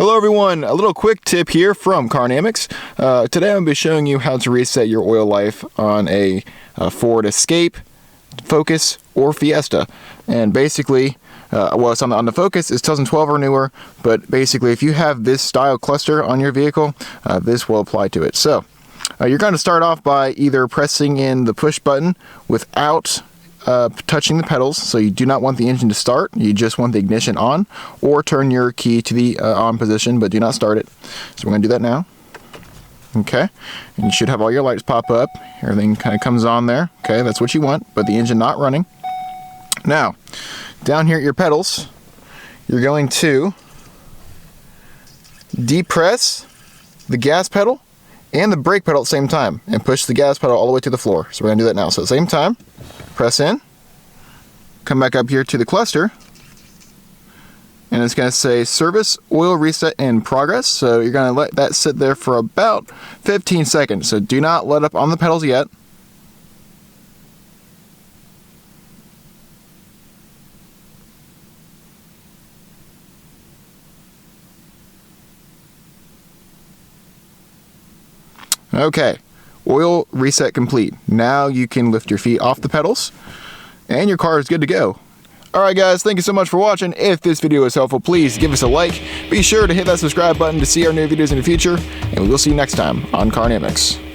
Hello everyone, a little quick tip here from CarNamics. Today I'm going to be showing you how to reset your oil life on a Ford Escape, Focus, or Fiesta. And basically, it's on the Focus, it's 2012 or newer, but basically if you have this style cluster on your vehicle, this will apply to it. So, you're going to start off by either pressing in the push button without touching the pedals, so you do not want the engine to start, you just want the ignition on, or turn your key to the on position, but do not start it. So we're going to do that now. Okay, and you should have all your lights pop up, everything kind of comes on there. Okay, that's what you want, but the engine not running. Now, down here at your pedals, you're going to depress the gas pedal and the brake pedal at the same time, and push the gas pedal all the way to the floor. So we're going to do that now. So at the same time, press in, come back up here to the cluster, and it's going to say service oil reset in progress. So you're going to let that sit there for about 15 seconds. So do not let up on the pedals yet. Okay, oil reset complete. Now you can lift your feet off the pedals and your car is good to go. Alright guys, thank you so much for watching. If this video was helpful, please give us a like. Be sure to hit that subscribe button to see our new videos in the future, and we will see you next time on CarNamics.